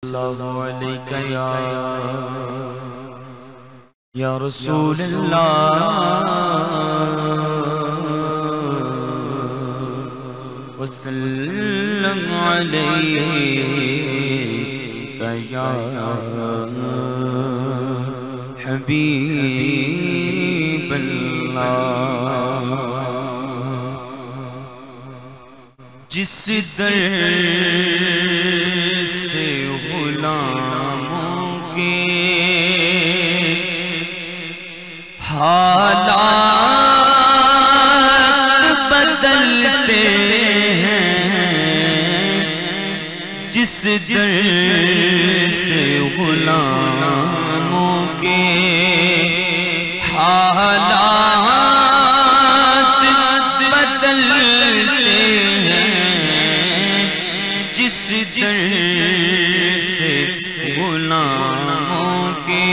सल्लल्लाहु अलैहि या रसूल अल्लाह वसल्लम अलैका या हबीब अल्लाह। जिस दर से गुलामों के हालात बदलते हैं, जिस दर से गुलामों के हालात बदलते हैं, जिस दर से गुलामों के,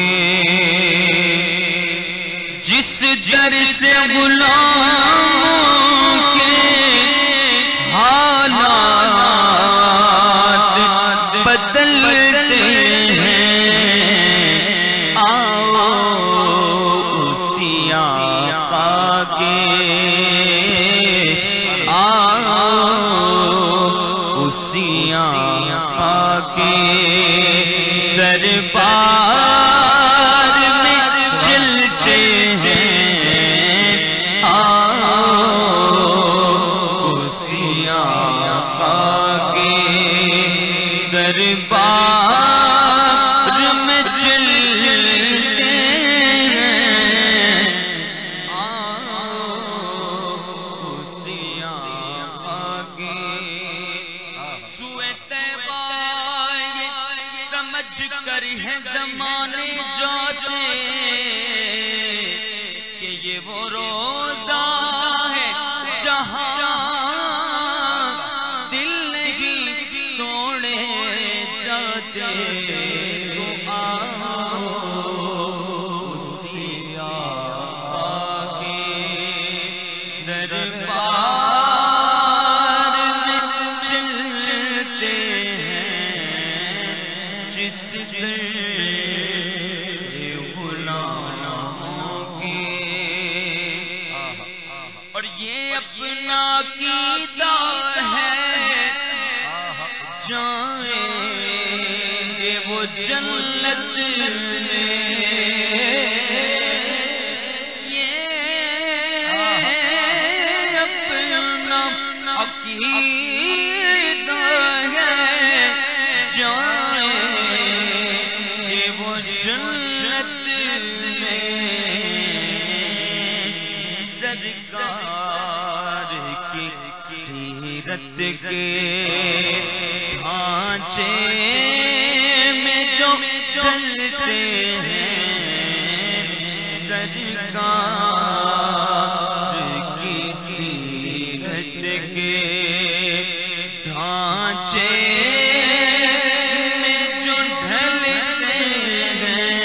जिस दर से गुलामों के हालात बदलते हैं, आओ उसी आका के, आओ उसी आका के दरबार में चलते हैं, आओ उसी आका के दरबार में चलते हैं, आओ उसी आका के। सुए तैबा समझ कर है ज़माने जाते कि ये वो रोज़ा है जहाँ दिल नहीं तोड़े जाते, तो आओ उसी आका के दरबार में चलते हैं, जिस दर से गुलामों के। और ये अपना कीदा है, जाएंगे वो जन्नत में, ये अपना अकीदा है, जाएंगे वो जन्नत में। सरकार की सीरत के ढांचे में जो ढलते हैं, सरकार की सीरत के ढांचे में जो ढलते हैं,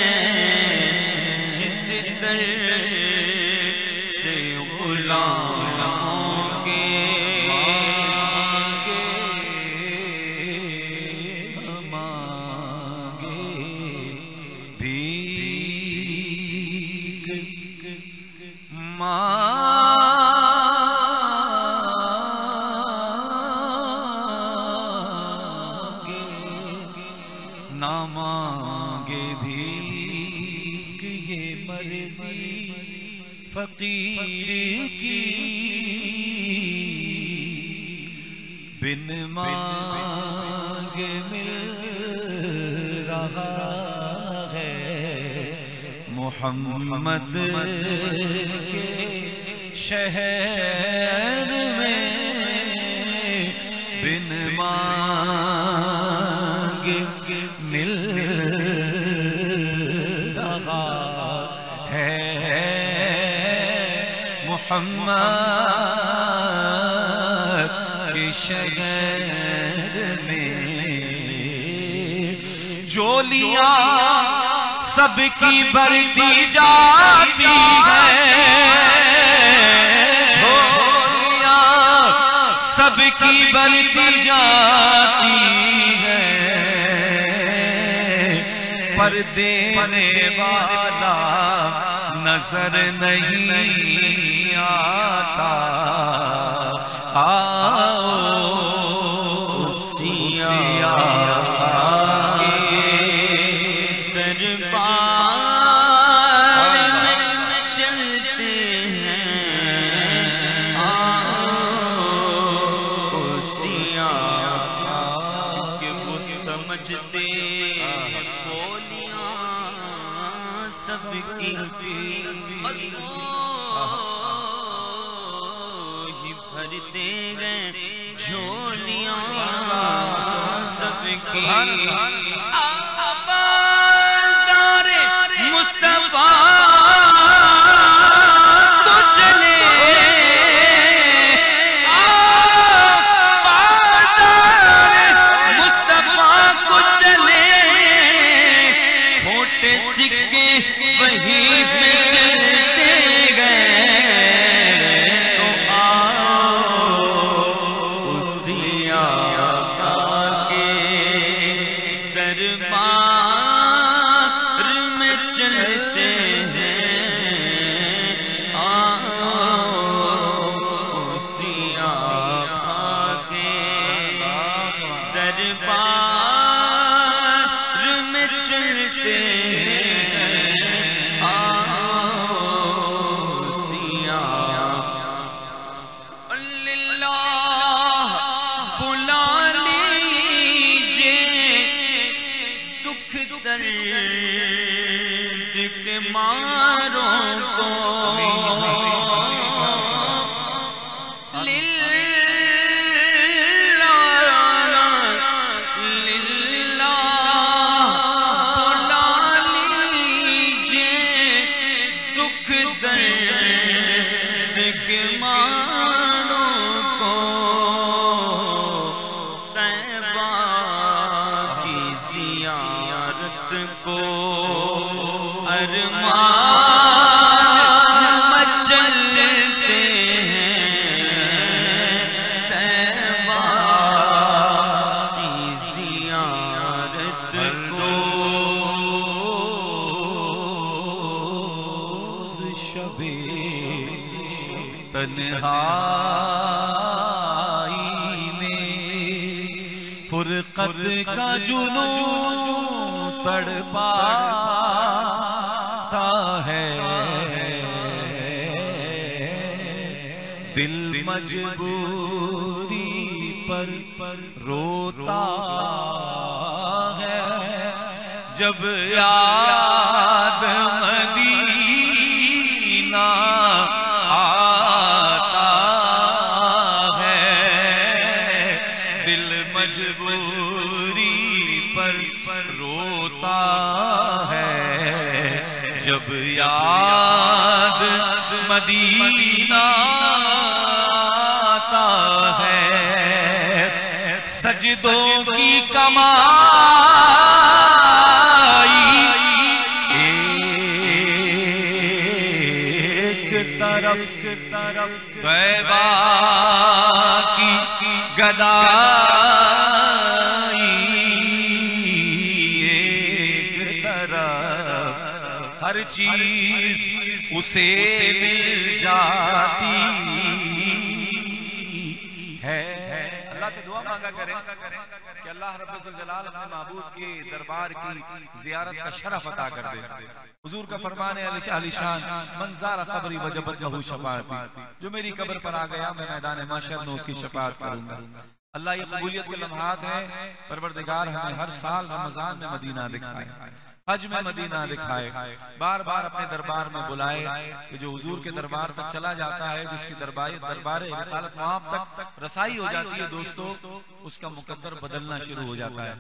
जिस दर से गुलामों के ना मांगे भीख, ये मर्जी फकीर की, बिन मांगे मिल रहा है मोहम्मद के शहर में, बिन मांगे मिल रहा है मोहम्मद के शहर में। जोलियां सबकी बढ़ती जाती है, झोलियां सबकी बढ़ती जाती है, पर देने वाला नजर नहीं आता। आओ सिया दरबार में चलते हैं। आओ सिया कि वो समझते बोलियां सबकी ही भरते गए झोलियां सबकी। बाज़ारे मुस्तफा तो चले, बाज़ारे मुस्तफा को चले, खोटे सिक्के वही पे चलते गए। तो आओ सिया के दरबार में चलते हैं। आओ सिया के दरबार में चलते हैं। आओ सिया अल्लाह बुला लीजिए दुख दर्द के मारों को। को अरमान मचलते हैं। तैबा की ज़ियारत को शबे तन्हाई में फुरकत का जुनून तड़पाता है। दिल मजबूरी पर रोता है जब याद मदीना आता है। दिल मजबूरी पर रोता है जब याद मदीना आता है। सजदों की कमाई एक तरफ तैबा की गदाई एक तरफ। हर चीज उसे मिल जाती है। अल्लाह से दुआ मांगा करें कि अल्लाह रब्बुल जलाल अपने महबूब के दरबार की ज़ियारत का शरफ अता कर दे। हुजूर का फरमान है आलिशान मन ज़ारा क़ब्री वजबत लहू शफ़ाअती। जो मेरी कब्र पर आ गया मैं मैदान महशर में उसकी शफ़ाअत करूंगा। अल्लाह ये कबूलियत के लम्हात हैं। परवरदिगार हमें हर साल रमजान में मदीना दिखाए, हज में मदीना दिखाए, बार बार अपने दरबार में बुलाए कि जो हुजूर के दरबार तक चला जाता है, जिसकी दरबार रिसालत वहां तक रसाई हो जाती है दोस्तों, उसका मुकद्दर बदलना शुरू हो जाता है।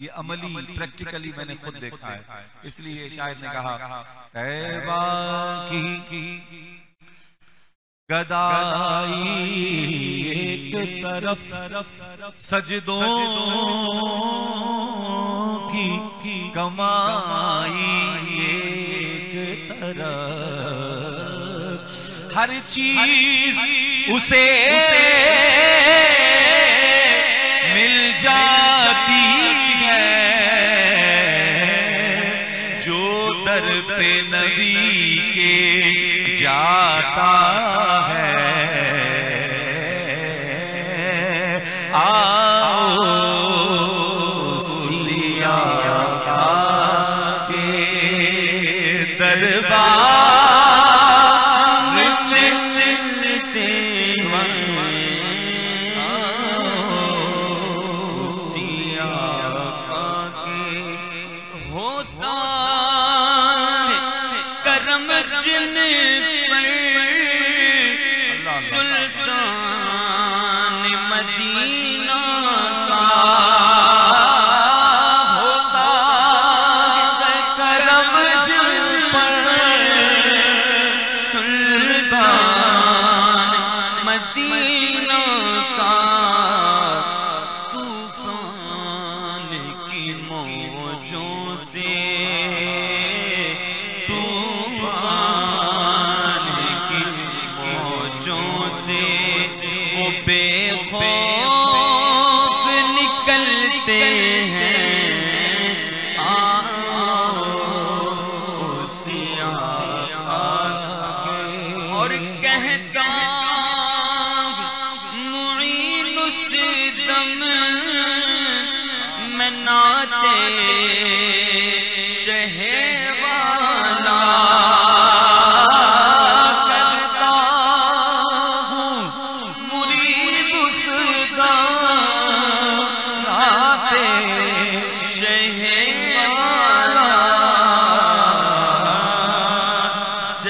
ये अमली प्रैक्टिकली मैंने खुद देखा है। इसलिए शायर ने कहा तैबा की गदाई एक तरफ सजदों की कमाई एक तरफ। हर चीज उसे मिल जाती है। दर पे नबी के जाता है, आओ सिया के दरबार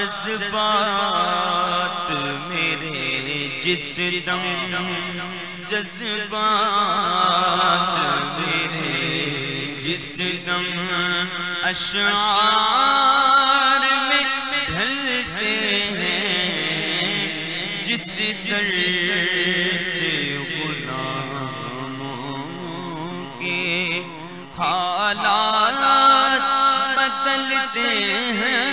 जज्बात मेरे जिस दम अशआर में ढलते हैं, जिस दर से गुलामों के हालात बदलते हैं,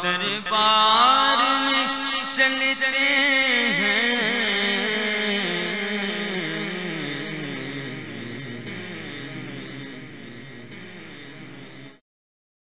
दरबार में चलते हैं।